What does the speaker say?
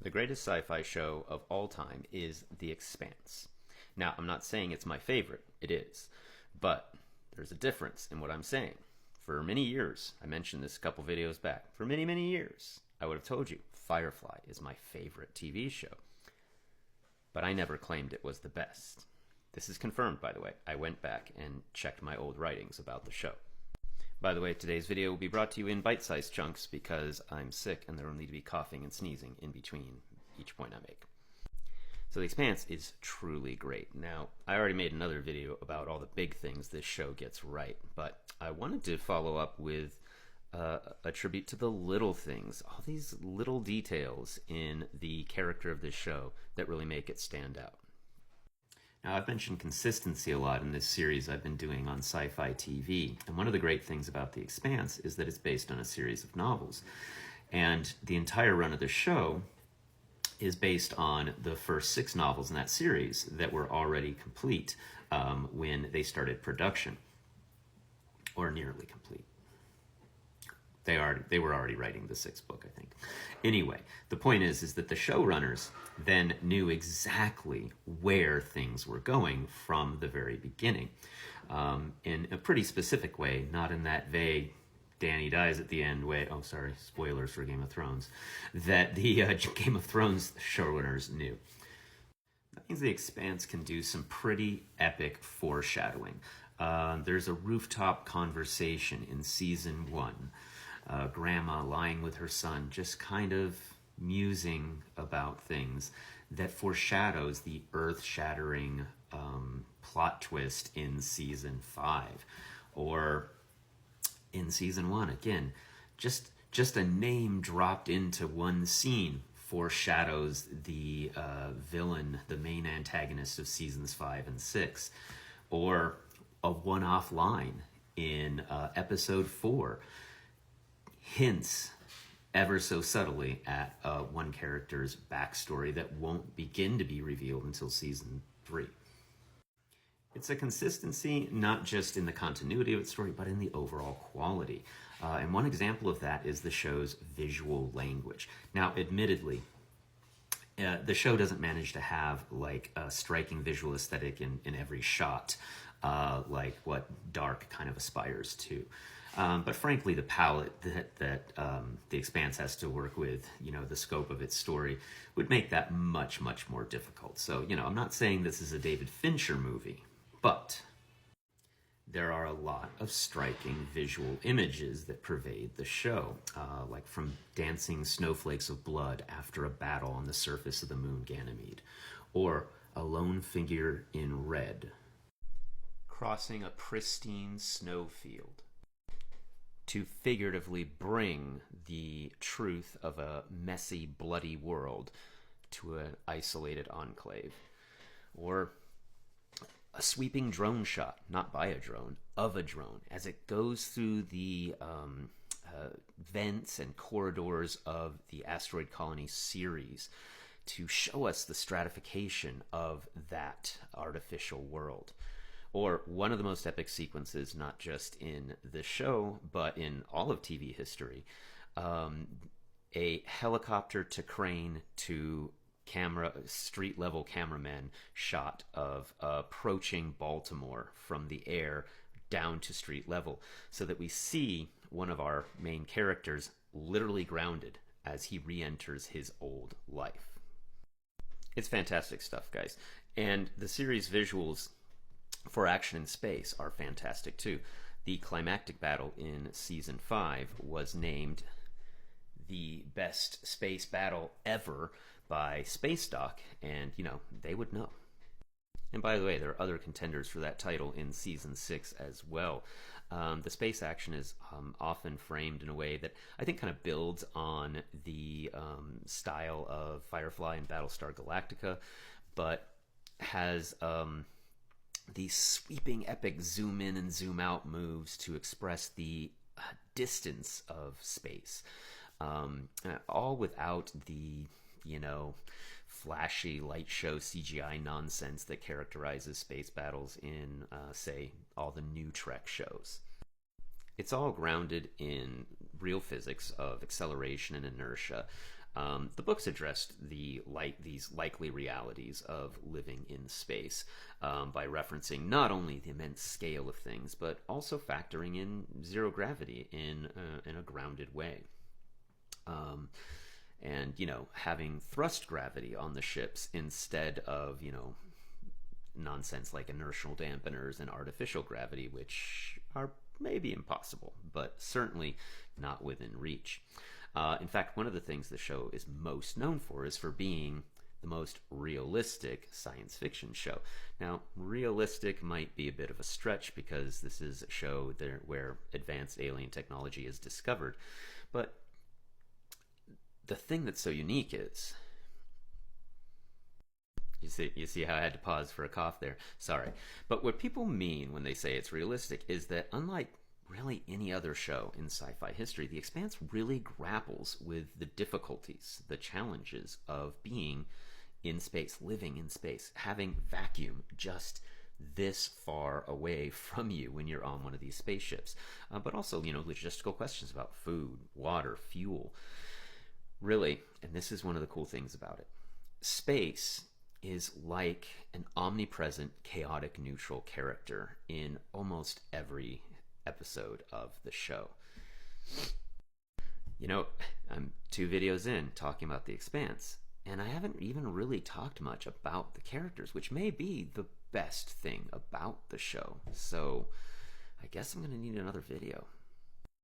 The greatest sci-fi show of all time is The Expanse. Now, I'm not saying it's my favorite. It is. But there's a difference in what I'm saying. For many years, I mentioned this a couple videos back, for many, many years, I would have told you Firefly is my favorite TV show. But I never claimed it was the best. This is confirmed, by the way. I went back and checked my old writings about the show. By the way, today's video will be brought to you in bite-sized chunks because I'm sick and there will need to be coughing and sneezing in between each point I make. So The Expanse is truly great. Now, I already made another video about all the big things this show gets right, but I wanted to follow up with a tribute to the little things, all these little details in the character of this show that really make it stand out. Now, I've mentioned consistency a lot in this series I've been doing on Sci-Fi TV, and one of the great things about The Expanse is that it's based on a series of novels. And the entire run of the show is based on the first 6 novels in that series that were already complete when they started production, or nearly complete. They were already writing the 6th book, I think. Anyway, the point is that the showrunners then knew exactly where things were going from the very beginning, in a pretty specific way, not in that vague Danny dies at the end way. Oh, sorry, spoilers for Game of Thrones. That the Game of Thrones showrunners knew. That means The Expanse can do some pretty epic foreshadowing. There's a rooftop conversation in season 1. Grandma lying with her son, just kind of musing about things that foreshadows the earth-shattering plot twist in season 5. Or in season 1, again, just a name dropped into one scene foreshadows the villain, the main antagonist of seasons 5 and 6. Or a one-off line in episode 4 hints ever so subtly at one character's backstory that won't begin to be revealed until season 3. It's a consistency not just in the continuity of its story, but in the overall quality. And one example of that is the show's visual language. Now, admittedly, the show doesn't manage to have like a striking visual aesthetic in every shot, like what Dark kind of aspires to. But frankly, the palette that The Expanse has to work with, the scope of its story, would make that much, much more difficult. So, I'm not saying this is a David Fincher movie, but there are a lot of striking visual images that pervade the show, like from dancing snowflakes of blood after a battle on the surface of the moon Ganymede, or a lone figure in red crossing a pristine snowfield to figuratively bring the truth of a messy, bloody world to an isolated enclave. Or a sweeping drone shot, not by a drone, of a drone, as it goes through the vents and corridors of the Asteroid Colony series to show us the stratification of that artificial world. Or one of the most epic sequences, not just in the show, but in all of TV history, a helicopter to crane to street level cameraman shot of approaching Baltimore from the air down to street level, so that we see one of our main characters literally grounded as he re-enters his old life. It's fantastic stuff, guys. And the series visuals for action in space are fantastic too. The climactic battle in season 5 was named the best space battle ever by Space Doc, and they would know. And by the way, there are other contenders for that title in season 6 as well. The space action is often framed in a way that I think kind of builds on the style of Firefly and Battlestar Galactica, but has these sweeping epic zoom in and zoom out moves to express the distance of space, all without the flashy light show CGI nonsense that characterizes space battles in say all the new Trek shows. It's all grounded in real physics of acceleration and inertia, The books addressed these likely realities of living in space by referencing not only the immense scale of things, but also factoring in zero gravity in a grounded way. And, having thrust gravity on the ships instead of, nonsense like inertial dampeners and artificial gravity, which are maybe impossible, but certainly not within reach. In fact, one of the things the show is most known for is for being the most realistic science fiction show. Now, realistic might be a bit of a stretch because this is a show where advanced alien technology is discovered, but the thing that's so unique is, you see how I had to pause for a cough there? Sorry. But what people mean when they say it's realistic is that unlike really any other show in sci-fi history, The Expanse really grapples with the difficulties, the challenges of being in space, living in space, having vacuum just this far away from you when you're on one of these spaceships. But also, logistical questions about food, water, fuel. Really, and this is one of the cool things about it, space is like an omnipresent, chaotic, neutral character in almost every episode of the show. I'm 2 videos in talking about The Expanse, and I haven't even really talked much about the characters, which may be the best thing about the show. So I guess I'm going to need another video.